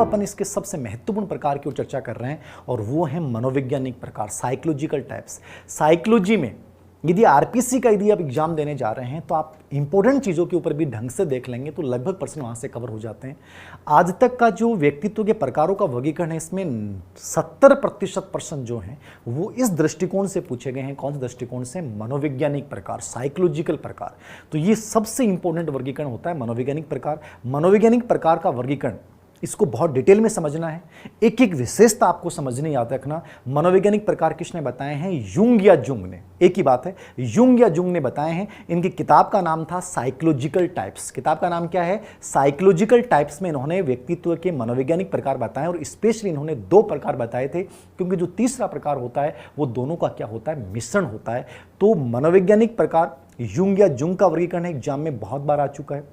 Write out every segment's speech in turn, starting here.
अब अपन इसके सबसे महत्वपूर्ण प्रकार की ओर चर्चा कर रहे हैं और वो है मनोवैज्ञानिक प्रकार, साइकोलॉजिकल टाइप्स। साइकोलॉजी में यदि आरपीसी का यदि आप एग्जाम देने जा रहे हैं तो आप इंपॉर्टेंट चीज़ों के ऊपर भी ढंग से देख लेंगे तो लगभग % वहाँ से कवर हो जाते हैं। आज तक का जो व्यक्तित्व के प्रकारों का वर्गीकरण है इसमें 70% जो हैं वो इस दृष्टिकोण से पूछे गए हैं। कौन से दृष्टिकोण से? मनोवैज्ञानिक प्रकार, साइकोलॉजिकल प्रकार। तो ये सबसे इंपॉर्टेंट वर्गीकरण होता है मनोवैज्ञानिक प्रकार। मनोवैज्ञानिक प्रकार का वर्गीकरण इसको बहुत डिटेल में समझना है, एक एक विशेषता आपको समझनी याद रखना। मनोवैज्ञानिक प्रकार किसने बताए हैं? यूंग या जुंग ने। एक ही बात है, यूंग या जुंग ने बताए हैं। इनकी किताब का नाम था साइकोलॉजिकल टाइप्स। किताब का नाम क्या है? साइकोलॉजिकल टाइप्स में इन्होंने व्यक्तित्व के मनोवैज्ञानिक प्रकार बताए और स्पेशली इन्होंने 2 प्रकार बताए थे, क्योंकि जो तीसरा प्रकार होता है वो दोनों का क्या होता है? मिश्रण होता है। तो मनोवैज्ञानिक प्रकार यूंग या जुंग का वर्गीकरण एग्जाम में बहुत बार आ चुका है।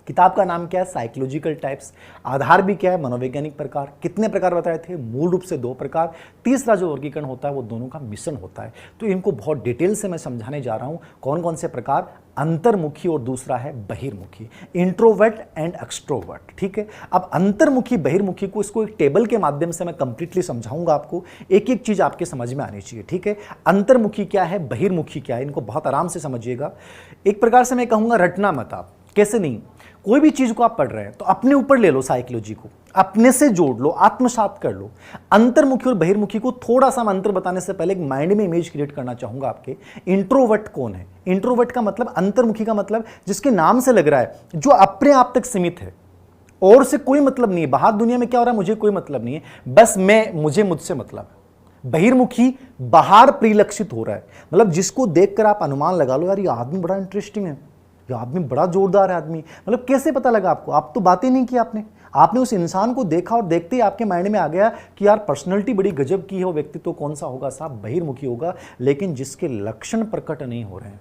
किताब का नाम क्या है? Psychological types. आधार भी क्या है? मनोवैज्ञानिक प्रकार। कितने प्रकार बताए थे? मूल रूप से 2 प्रकार। तीसरा जो वर्गीकरण होता है वो दोनों का मिश्रण होता है। तो इनको बहुत डिटेल से मैं समझाने जा रहा हूं। कौन कौन से प्रकार? अंतर्मुखी और दूसरा है बहिर्मुखी, इंट्रोवर्ट एंड एक्सट्रोवर्ट। ठीक है, अब अंतर्मुखी बहिर्मुखी को इसको एक टेबल के माध्यम से मैं कंप्लीटली समझाऊंगा आपको। एक एक चीज आपके समझ में आनी चाहिए। ठीक है, अंतर्मुखी क्या है, बहिर्मुखी क्या है, इनको बहुत आराम से समझिएगा। एक प्रकार से मैं कहूंगा रटना मत आप। कैसे नहीं? कोई भी चीज को आप पढ़ रहे हैं तो अपने ऊपर ले लो, साइकोलॉजी को अपने से जोड़ लो, आत्मसात कर लो। अंतर्मुखी और बहिर्मुखी को थोड़ा सा मैं अंतर बताने से पहले एक माइंड में इमेज क्रिएट करना चाहूंगा आपके। इंट्रोवर्ट कौन है? इंट्रोवर्ट का मतलब, अंतर्मुखी का मतलब जिसके नाम से लग रहा है जो अपने आप तक सीमित है और से कोई मतलब नहीं है, बाहर दुनिया में क्या हो रहा है मुझे कोई मतलब नहीं है, बस मुझे मुझसे मतलब है। बहिर्मुखी बाहर परिलक्षित हो रहा है, मतलब जिसको देखकर आप अनुमान लगा लो यार ये आदमी बड़ा इंटरेस्टिंग है, ये आदमी बड़ा जोरदार है आदमी। मतलब कैसे पता लगा आपको? आप तो बातें नहीं की आपने उस इंसान को देखा और देखते ही आपके माइंड में आ गया कि यार पर्सनैलिटी बड़ी गजब की है, वो व्यक्ति तो कौन सा होगा साहब? बहिर्मुखी होगा। लेकिन जिसके लक्षण प्रकट नहीं हो रहे हैं,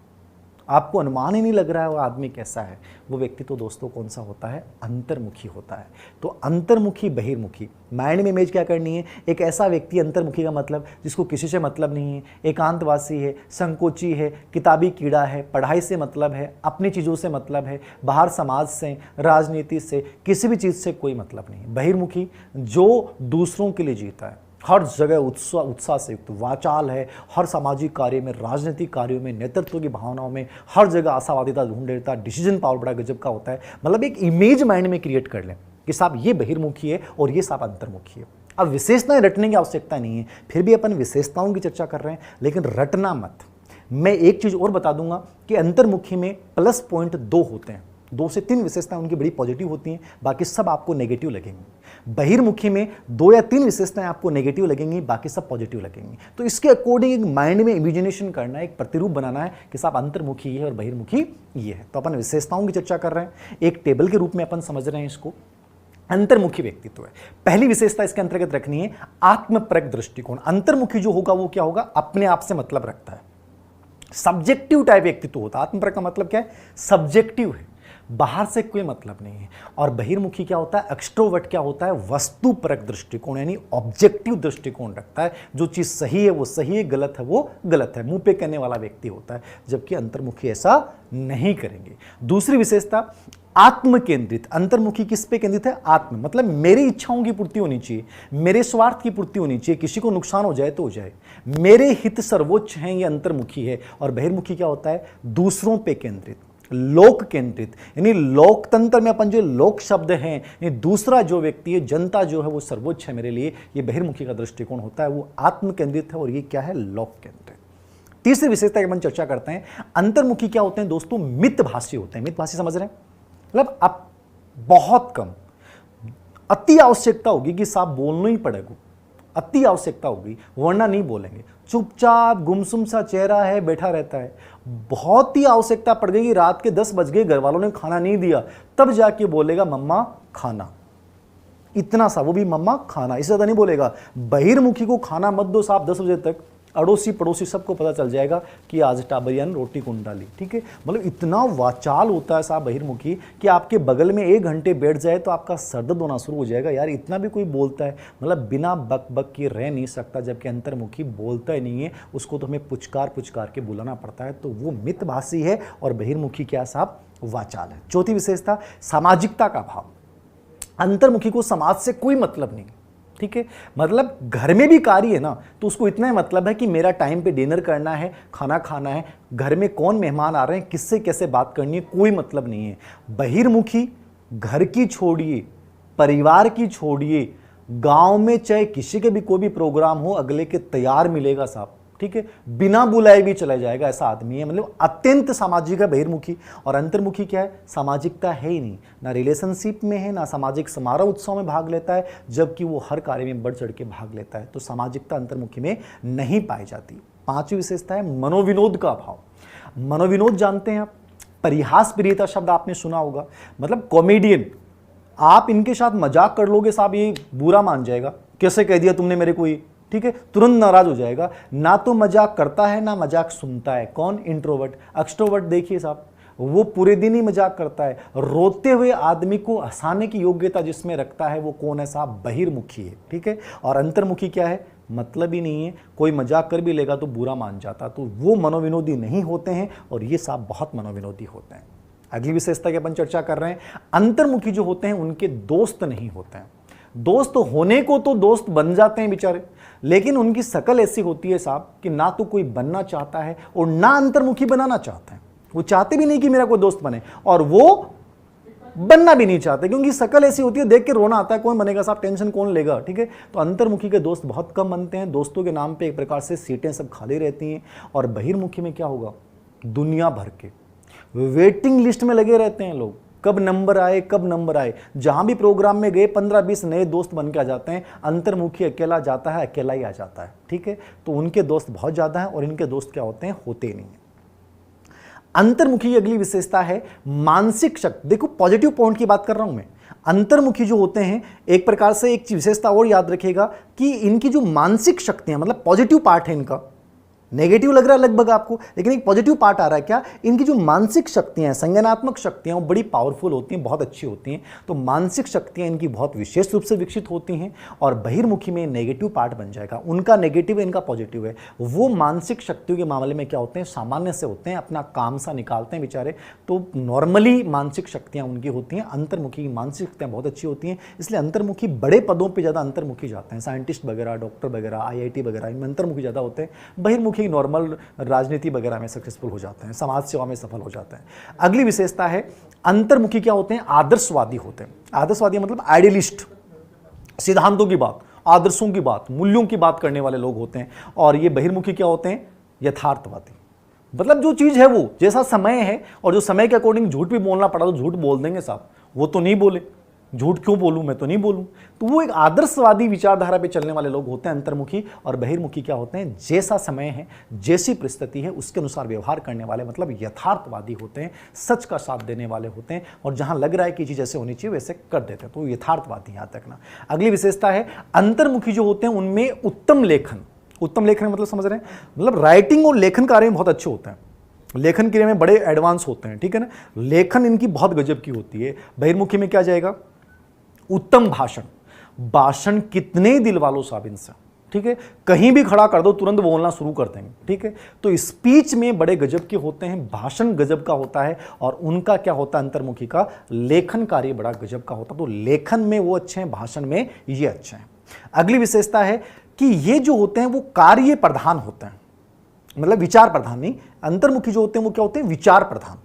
आपको अनुमान ही नहीं लग रहा है वो आदमी कैसा है, वो व्यक्ति तो दोस्तों कौन सा होता है? अंतर्मुखी होता है। तो अंतर्मुखी बहिर्मुखी माइंड में इमेज क्या करनी है? एक ऐसा व्यक्ति अंतर्मुखी का मतलब जिसको किसी से मतलब नहीं है, एकांतवासी है, संकोची है, किताबी कीड़ा है, पढ़ाई से मतलब है, अपनी चीज़ों से मतलब है, बाहर समाज से, राजनीति से, किसी भी चीज़ से कोई मतलब नहीं। बहिर्मुखी जो दूसरों के लिए जीता है, हर जगह उत्साह से युक्त वाचाल है, हर सामाजिक कार्य में, राजनीतिक कार्यों में, नेतृत्व की भावनाओं में, हर जगह आशावादिता ढूंढ लेता, डिसीजन पावर बड़ा गजब का होता है। मतलब एक इमेज माइंड में क्रिएट कर लें कि साहब ये बहिर्मुखी है और ये साहब अंतर्मुखी है। अब विशेषताएं रटने की आवश्यकता नहीं है, फिर भी अपन विशेषताओं की चर्चा कर रहे हैं, लेकिन रटना मत। मैं एक चीज और बता दूंगा कि अंतर्मुखी में +2 होते हैं, 2 से 3 विशेषताएं उनकी बड़ी पॉजिटिव होती हैं, बाकी सब आपको नेगेटिव लगेंगी। बहिर्मुखी में 2 या 3 विशेषताएं आपको नेगेटिव लगेंगी, बाकी सब पॉजिटिव लगेंगी। तो इसके अकॉर्डिंग एक माइंड में इमेजिनेशन करना है, एक प्रतिरूप बनाना है कि साहब अंतर्मुखी ये है और बहिर्मुखी ये है। तो अपन विशेषताओं की चर्चा कर रहे हैं, एक टेबल के रूप में अपन समझ रहे हैं इसको। अंतर्मुखी व्यक्तित्व है, पहली विशेषता इसके अंतर्गत रखनी है आत्मपरक दृष्टिकोण। अंतर्मुखी जो होगा वो क्या होगा? अपने आप से मतलब रखता है, सब्जेक्टिव टाइप व्यक्तित्व होता है। आत्मपरक का मतलब क्या है? सब्जेक्टिव है, बाहर से कोई मतलब नहीं है। और बहिर्मुखी क्या होता है? एक्सट्रोवर्ट क्या होता है? वस्तुपरक दृष्टिकोण, यानी ऑब्जेक्टिव दृष्टिकोण रखता है। जो चीज सही है वो सही है, गलत है वो गलत है, मुंह पे कहने वाला व्यक्ति होता है, जबकि अंतर्मुखी ऐसा नहीं करेंगे। दूसरी विशेषता आत्म केंद्रित। अंतर्मुखी किस पे केंद्रित है? आत्म, मतलब मेरी इच्छाओं की पूर्ति होनी चाहिए, मेरे स्वार्थ की पूर्ति होनी चाहिए, किसी को नुकसान हो जाए तो हो जाए, मेरे हित सर्वोच्च हैं, ये अंतर्मुखी है। और बहिर्मुखी क्या होता है? दूसरों पे केंद्रित, लोक केंद्रित, यानी लोकतंत्र में अपन जो लोक शब्द हैं, यानी दूसरा जो व्यक्ति है, जनता जो है वो सर्वोच्च है मेरे लिए, ये बहिर्मुखी का दृष्टिकोण होता है, वो आत्म केंद्रित है। और ये क्या है? लोक केंद्रित। तीसरी विशेषता की अपन चर्चा करते हैं, अंतर्मुखी क्या होते हैं दोस्तों? मितभाषी होते हैं। मितभाषी समझ रहे हैं? मतलब अब बहुत कम, अति आवश्यकता होगी कि साहब बोलना ही पड़ेगा, अति आवश्यकता होगी वरना नहीं बोलेंगे, चुपचाप गुमसुम सा चेहरा है, बैठा रहता है। बहुत ही आवश्यकता पड़ गई कि रात के 10 बज गए, घर वालों ने खाना नहीं दिया, तब जाके बोलेगा मम्मा खाना, इतना सा, वो भी मम्मा खाना, इससे ज्यादा नहीं बोलेगा। बहिर्मुखी को खाना मत दो साहब 10 बजे तक, अड़ोसी पड़ोसी सबको पता चल जाएगा कि आज टाबरियान रोटी कौन डाली। ठीक है, मतलब इतना वाचाल होता है साहब बहिर्मुखी कि आपके बगल में 1 घंटे बैठ जाए तो आपका सर दर्द होना शुरू हो जाएगा। यार इतना भी कोई बोलता है, मतलब बिना बक बक के रह नहीं सकता, जबकि अंतर्मुखी बोलता ही नहीं है, उसको तो हमें पुचकार के बुलाना पड़ता है। तो वो मितभाषी है और बहिर्मुखी क्या साहब? वाचाल है। चौथी विशेषता सामाजिकता का भाव। अंतर्मुखी को समाज से कोई मतलब नहीं, ठीक है। मतलब घर में भी कार्य है ना, तो उसको इतना ही मतलब है कि मेरा टाइम पे डिनर करना है, खाना खाना है, घर में कौन मेहमान आ रहे हैं, किससे कैसे बात करनी है, कोई मतलब नहीं है। बहिर्मुखी घर की छोड़िए, परिवार की छोड़िए, गांव में चाहे किसी के भी कोई भी प्रोग्राम हो, अगले के तैयार मिलेगा साहब, ठीक है, बिना बुलाए भी चला जाएगा, ऐसा आदमी है। मतलब अत्यंत सामाजिक है बहिर्मुखी। और अंतर्मुखी क्या है, सामाजिकता है ही नहीं, ना रिलेशनशिप में है, ना सामाजिक समारोह उत्सव में भाग लेता है, जबकि वो हर कार्य में बढ़ चढ़ के भाग लेता है। तो सामाजिकता अंतर्मुखी में नहीं पाई जाती। पांचवी विशेषता है मनोविनोद का अभाव। मनोविनोद जानते हैं आप, परिहास प्रियता शब्द आपने सुना होगा, मतलब कॉमेडियन। आप इनके साथ मजाक कर लोगे साहब, ये बुरा मान जाएगा, कैसे कह दिया तुमने मेरे को ये, ठीक है, तुरंत नाराज हो जाएगा। ना तो मजाक करता है ना मजाक सुनता है। कौन, इंट्रोवर्ट। एक्सट्रोवर्ट देखिए साहब, वो पूरे दिन ही मजाक करता है। रोते हुए आदमी को हंसाने की योग्यता जिसमें रखता है वो कौन है साहब, बहिर्मुखी है, ठीक है। और अंतर्मुखी क्या है, मतलब ही नहीं है, कोई मजाक कर भी लेगा तो बुरा मान जाता, तो वो मनोविनोदी नहीं होते हैं। और ये साहब बहुत मनोविनोदी होते हैं। अगली विशेषता की अपन चर्चा कर रहे हैं, अंतर्मुखी जो होते हैं उनके दोस्त नहीं होते हैं। दोस्त होने को तो दोस्त बन जाते हैं बेचारे, लेकिन उनकी शकल ऐसी होती है साहब कि ना तो कोई बनना चाहता है और ना अंतर्मुखी बनाना चाहते हैं। वो चाहते भी नहीं कि मेरा कोई दोस्त बने, और वो बनना भी नहीं चाहते, क्योंकि शकल ऐसी होती है, देख के रोना आता है, कौन बनेगा साहब, टेंशन कौन लेगा, ठीक है। तो अंतर्मुखी के दोस्त बहुत कम बनते हैं। दोस्तों के नाम पे एक प्रकार से सीटें सब खाली रहती हैं। और बहिर्मुखी में क्या होगा, दुनिया भर के वेटिंग लिस्ट में लगे रहते हैं लोग, कब नंबर आए, कब नंबर आए। जहां भी प्रोग्राम में गए 15-20 नए दोस्त बन के आ जाते हैं। अंतर्मुखी अकेला जाता है, अकेला ही आ जाता है, ठीक है। तो उनके दोस्त बहुत ज्यादा हैं और इनके दोस्त क्या होते हैं, होते नहीं है। अंतर्मुखी की अगली विशेषता है मानसिक शक्ति। देखो पॉजिटिव पॉइंट की बात कर रहा हूं मैं। अंतर्मुखी जो होते हैं, एक प्रकार से एक विशेषता और याद रखिएगा कि इनकी जो मानसिक शक्तियां, मतलब पॉजिटिव पार्ट है इनका, नेगेटिव लग रहा है लगभग आपको, लेकिन एक पॉजिटिव पार्ट आ रहा है क्या, इनकी जो मानसिक शक्तियां हैं, संज्ञानात्मक शक्तियां, वो बड़ी पावरफुल होती हैं, बहुत अच्छी होती हैं। तो मानसिक शक्तियां इनकी बहुत विशेष रूप से विकसित होती हैं। और बहिर्मुखी में नेगेटिव पार्ट बन जाएगा, उनका नेगेटिव है, इनका पॉजिटिव है। वो मानसिक शक्तियों के मामले में क्या होते हैं, सामान्य से होते हैं, अपना काम सा निकालते हैं बेचारे। तो नॉर्मली मानसिक शक्तियां उनकी होती हैं। अंतर्मुखी की मानसिक शक्तियां बहुत अच्छी होती हैं, इसलिए अंतर्मुखी बड़े पदों पर ज़्यादा अंतर्मुखी जाते हैं। साइंटिस्ट वगैरह, डॉक्टर वगैरह, IIT वगैरह, इनमें अंतर्मुखी ज़्यादा होते हैं। बहिर्मुखी नॉर्मल राजनीति वगैरह में सक्सेसफुल हो जाते हैं, समाज सेवा में सफल हो जाते हैं। अगली विशेषता है अंतर्मुखी क्या होते हैं, आदर्शवादी होते हैं। आदर्शवादी मतलब आइडियलिस्ट, सिद्धांतों की बात, आदर्शों की बात, मूल्यों की बात करने वाले लोग होते हैं। और ये बहिर्मुखी क्या होते हैं, यथार्थवादी। मतलब जो चीज है वो, जैसा समय है और जो समय के अकॉर्डिंग झूठ भी बोलना पड़ा तो झूठ बोल देंगे साहब, वो तो नहीं बोले, झूठ क्यों बोलूं, मैं तो नहीं बोलूं। तो वो एक आदर्शवादी विचारधारा पे चलने वाले लोग होते हैं अंतर्मुखी। और बहिर्मुखी क्या होते हैं, जैसा समय है, जैसी परिस्थिति है, उसके अनुसार व्यवहार करने वाले, मतलब यथार्थवादी होते हैं, सच का साथ देने वाले होते हैं। और जहां लग रहा है कि चीज ऐसे होनी चाहिए वैसे कर देते हैं, तो यथार्थवादी याद रखना। अगली विशेषता है अंतर्मुखी जो होते हैं उनमें उत्तम लेखन। उत्तम लेखन मतलब समझ रहे हैं, मतलब राइटिंग और लेखन कार्य में बहुत अच्छे होते हैं, लेखन क्रिया में बड़े एडवांस होते हैं, ठीक है ना। लेखन इनकी बहुत गजब की होती है। बहिर्मुखी में क्या जाएगा, उत्तम भाषण। भाषण कितने दिल वालों साहब इनसे, ठीक है, कहीं भी खड़ा कर दो तुरंत बोलना शुरू कर देंगे, ठीक है। तो स्पीच में बड़े गजब के होते हैं, भाषण गजब का होता है। और उनका क्या होता है, अंतर्मुखी का लेखन कार्य बड़ा गजब का होता है। तो लेखन में वो अच्छे हैं, भाषण में ये अच्छे हैं। अगली विशेषता है कि ये जो होते हैं वो कार्य प्रधान होते हैं, मतलब विचार प्रधान नहीं। अंतर्मुखी जो होते हैं वो क्या होते हैं, विचार प्रधान,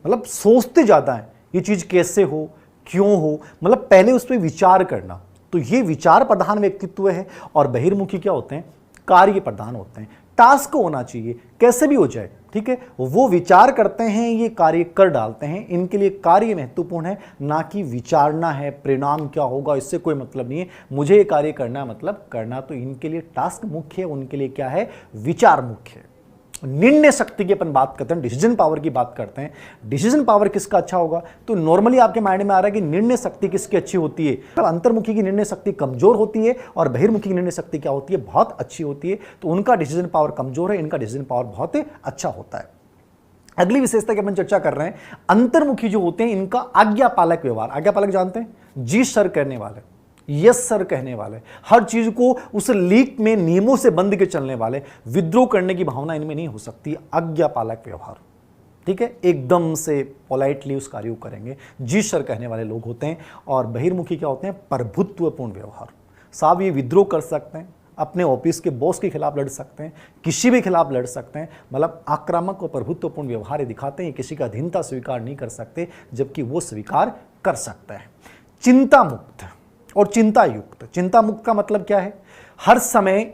मतलब सोचते ज्यादा है, ये चीज कैसे हो, क्यों हो, मतलब पहले उस पर विचार करना। तो ये विचार प्रधान व्यक्तित्व है। और बहिर्मुखी क्या होते हैं, कार्य प्रधान होते हैं। टास्क होना चाहिए, कैसे भी हो जाए, ठीक है, वो विचार करते हैं, ये कार्य कर डालते हैं। इनके लिए कार्य महत्वपूर्ण है, ना कि विचारना है परिणाम क्या होगा, इससे कोई मतलब नहीं है। मुझे ये कार्य करना है, मतलब करना। तो इनके लिए टास्क मुख्य है, उनके लिए क्या है, विचार मुख्य है। निर्णय शक्ति की अपन बात करते हैं, डिसीजन पावर की बात करते हैं। डिसीजन पावर किसका अच्छा होगा, तो नॉर्मली आपके माइंड में आ रहा है कि निर्णय शक्ति किसकी अच्छी होती है। तो अंतर्मुखी की निर्णय शक्ति कमजोर होती है और बहिर्मुखी की निर्णय शक्ति क्या होती है, बहुत अच्छी होती है। तो उनका डिसीजन पावर कमजोर है, इनका डिसीजन पावर बहुत अच्छा होता है। अगली विशेषता की अपन चर्चा कर रहे हैं, अंतर्मुखी जो होते हैं इनका आज्ञा पालक व्यवहार। आज्ञा पालक जानते हैं, जी सर कहने वाले, यस सर कहने वाले, हर चीज को उस लीक में नियमों से बंध के चलने वाले। विद्रोह करने की भावना इनमें नहीं हो सकती। आज्ञा पालक व्यवहार, ठीक है, एकदम से पोलाइटली उस कार्य को करेंगे, जी सर कहने वाले लोग होते हैं। और बहिर्मुखी क्या होते हैं? प्रभुत्वपूर्ण व्यवहार। साहब ये विद्रोह कर सकते हैं, अपने ऑफिस के बॉस के खिलाफ लड़ सकते हैं, किसी भी खिलाफ लड़ सकते हैं, मतलब आक्रामक और प्रभुत्वपूर्ण व्यवहार ये दिखाते हैं, किसी का अधीनता स्वीकार नहीं कर सकते, जबकि वो स्वीकार कर सकता है। चिंता मुक्त और चिंता युक्त। चिंता मुक्त का मतलब क्या है? हर समय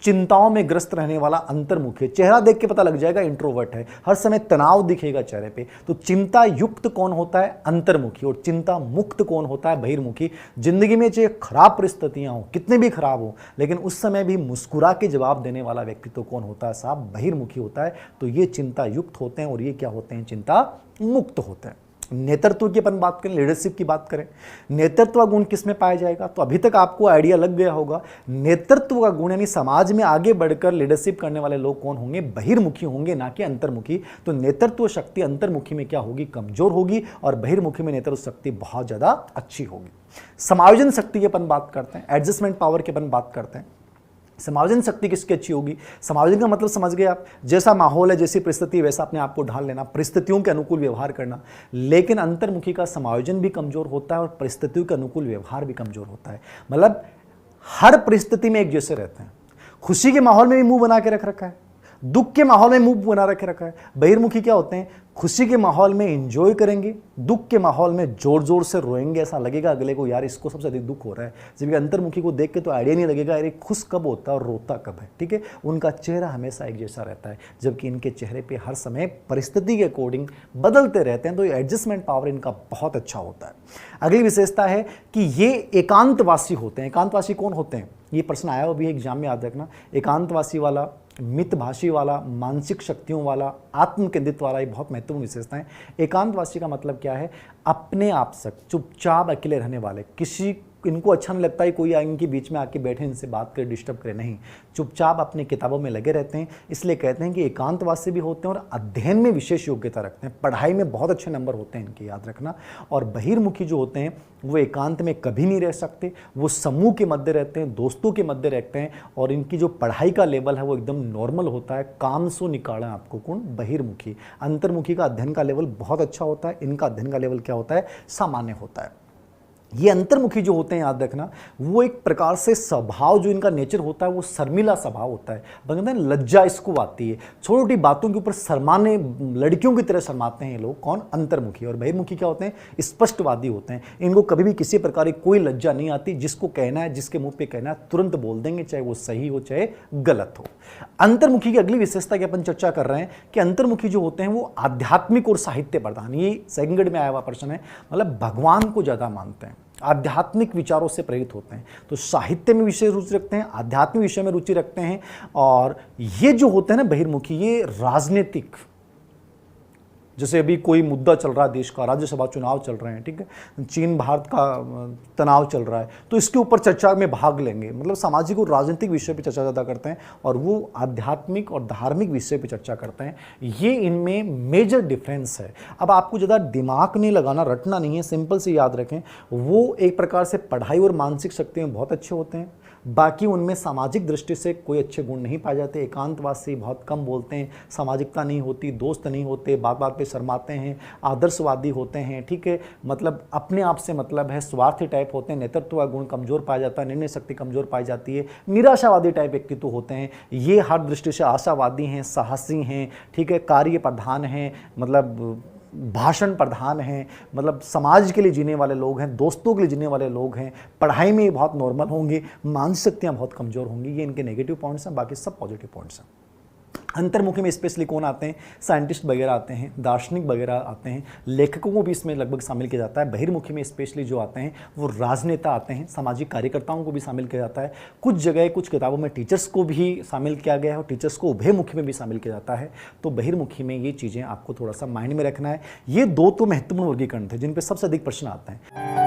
चिंताओं में ग्रस्त रहने वाला अंतर्मुखी। चेहरा देख के पता लग जाएगा इंट्रोवर्ट है, हर समय तनाव दिखेगा चेहरे पे। तो चिंता युक्त कौन होता है? अंतर्मुखी। और चिंता मुक्त कौन होता है? बहिर्मुखी। जिंदगी में चाहे खराब परिस्थितियां हो, कितने भी खराब हो, लेकिन उस समय भी मुस्कुरा के जवाब देने वाला व्यक्ति तो कौन होता है साहब? बहिर्मुखी होता है। तो ये चिंता युक्त होते हैं और ये क्या होते हैं? चिंता मुक्त होते हैं। नेतृत्व की अपन बात करें, लीडरशिप की बात करें, नेतृत्व गुण किस में पाया जाएगा? तो अभी तक आपको आइडिया लग गया होगा, नेतृत्व का गुण यानी समाज में आगे बढ़कर लीडरशिप करने वाले लोग कौन होंगे? बहिर्मुखी होंगे, ना कि अंतर्मुखी। तो नेतृत्व शक्ति अंतर्मुखी में क्या होगी? कमजोर होगी, और बहिर्मुखी में नेतृत्व शक्ति बहुत ज्यादा अच्छी होगी। समायोजन शक्ति की अपन बात करते हैं, एडजस्टमेंट पावर की अपन बात करते हैं। समायोजन शक्ति किसकी अच्छी होगी? समायोजन का मतलब समझ गए आप, जैसा माहौल है, जैसी परिस्थिति, वैसा अपने आप को ढाल लेना, परिस्थितियों के अनुकूल व्यवहार करना। लेकिन अंतर्मुखी का समायोजन भी कमजोर होता है और परिस्थितियों के अनुकूल व्यवहार भी कमजोर होता है। मतलब हर परिस्थिति में एक जैसे रहते हैं। खुशी के माहौल में भी मुंह बना के रख रखा है, दुख के माहौल में मुंह बना रखे रखा है। बहिर्मुखी क्या होते हैं? खुशी के माहौल में एंजॉय करेंगे, दुख के माहौल में जोर जोर से रोएंगे, ऐसा लगेगा अगले को यार इसको सबसे अधिक दुख हो रहा है। जबकि अंतर्मुखी को देख के तो आइडिया नहीं लगेगा यार खुश कब होता है और रोता कब है। ठीक है, उनका चेहरा हमेशा एक जैसा रहता है, जबकि इनके चेहरे पे हर समय परिस्थिति के अकॉर्डिंग बदलते रहते हैं। तो ये एडजस्टमेंट पावर इनका बहुत अच्छा होता है। अगली विशेषता है कि ये एकांतवासी होते हैं। एकांतवासी कौन होते हैं? ये प्रश्न आया हो भी एग्जाम में, याद रखना। एकांतवासी वाला, मितभाषी वाला, मानसिक शक्तियों वाला, आत्मकेंद्रित वाला, ये बहुत महत्वपूर्ण विशेषता है। एकांतवासी का मतलब क्या है? अपने आप से चुपचाप अकेले रहने वाले, किसी इनको अच्छा नहीं लगता है कोई इनके बीच में आके बैठे इनसे बात करे, डिस्टर्ब करे, नहीं, चुपचाप अपनी किताबों में लगे रहते हैं। इसलिए कहते हैं कि एकांतवासी भी होते हैं और अध्ययन में विशेष योग्यता रखते हैं, पढ़ाई में बहुत अच्छे नंबर होते हैं इनके, याद रखना। और बहिर्मुखी जो होते हैं वो एकांत में कभी नहीं रह सकते, वो समूह के मध्य रहते हैं, दोस्तों के मध्य रहते हैं, और इनकी जो पढ़ाई का लेवल है वो एकदम नॉर्मल होता है। काम सो निकाला आपको कौन? बहिर्मुखी। अंतर्मुखी का अध्ययन का लेवल बहुत अच्छा होता है, इनका अध्ययन का लेवल क्या होता है? सामान्य होता है। ये अंतर्मुखी जो होते हैं, याद रखना, वो एक प्रकार से स्वभाव जो इनका नेचर होता है वो शर्मिला स्वभाव होता है। कहते हैं लज्जा इसको आती है, छोटी छोटी बातों के ऊपर शर्माने, लड़कियों की तरह शर्माते हैं ये लोग। कौन? अंतर्मुखी। और बहिर्मुखी क्या होते हैं? स्पष्टवादी होते हैं। इनको कभी भी किसी प्रकार की कोई लज्जा नहीं आती, जिसको कहना है, जिसके मुंह पे कहना है, तुरंत बोल देंगे, चाहे वो सही हो चाहे गलत हो। अंतर्मुखी की अगली विशेषता की अपन चर्चा कर रहे हैं कि अंतर्मुखी जो होते हैं वो आध्यात्मिक और साहित्य प्रधान, ये सेकंड ग्रेड में आया हुआ प्रश्न है, मतलब भगवान को ज्यादा मानते हैं, आध्यात्मिक विचारों से प्रेरित होते हैं, तो साहित्य में विशेष रुचि रखते हैं, आध्यात्मिक विषय में रुचि रखते हैं। और ये जो होते हैं ना बहिर्मुखी, ये राजनीतिक, जैसे अभी कोई मुद्दा चल रहा है देश का, राज्यसभा चुनाव चल रहे हैं, ठीक है, चीन भारत का तनाव चल रहा है, तो इसके ऊपर चर्चा में भाग लेंगे, मतलब सामाजिक और राजनीतिक विषय पे चर्चा ज़्यादा करते हैं, और वो आध्यात्मिक और धार्मिक विषय पे चर्चा करते हैं। ये इनमें मेजर डिफरेंस है। अब आपको ज़्यादा दिमाग नहीं लगाना, रटना नहीं है, सिंपल से याद रखें। वो एक प्रकार से पढ़ाई और मानसिक शक्ति में बहुत अच्छे होते हैं, बाकी उनमें सामाजिक दृष्टि से कोई अच्छे गुण नहीं पाए जाते। एकांतवासी, बहुत कम बोलते हैं, सामाजिकता नहीं होती, दोस्त नहीं होते, बात बात पे शर्माते हैं, आदर्शवादी होते हैं, ठीक है, मतलब अपने आप से मतलब है, स्वार्थी टाइप होते हैं, नेतृत्व का गुण कमजोर पाया जाता है, निर्णय शक्ति कमजोर पाई जाती है, निराशावादी टाइप व्यक्तित्व होते हैं। ये हर दृष्टि से आशावादी हैं, साहसी हैं, ठीक है, कार्य प्रधान हैं, मतलब भाषण प्रधान हैं, मतलब समाज के लिए जीने वाले लोग हैं, दोस्तों के लिए जीने वाले लोग हैं, पढ़ाई में बहुत नॉर्मल होंगे, मानसिक शक्तियाँ बहुत कमज़ोर होंगी। ये इनके नेगेटिव पॉइंट्स हैं, बाकी सब पॉजिटिव पॉइंट्स हैं। अंतर्मुखी में स्पेशली कौन आते हैं? साइंटिस्ट वगैरह आते हैं, दार्शनिक वगैरह आते हैं, लेखकों को भी इसमें लगभग शामिल किया जाता है। बहिर्मुखी में स्पेशली जो आते हैं वो राजनेता आते हैं, सामाजिक कार्यकर्ताओं को भी शामिल किया जाता है, कुछ जगह कुछ किताबों में टीचर्स को भी शामिल किया गया है और टीचर्स को उभयमुखी में भी शामिल किया जाता है। तो बहिर्मुखी में ये चीज़ें आपको थोड़ा सा माइंड में रखना है। ये दो तो महत्वपूर्ण वर्गीकरण थे जिन पर सबसे अधिक प्रश्न आते हैं।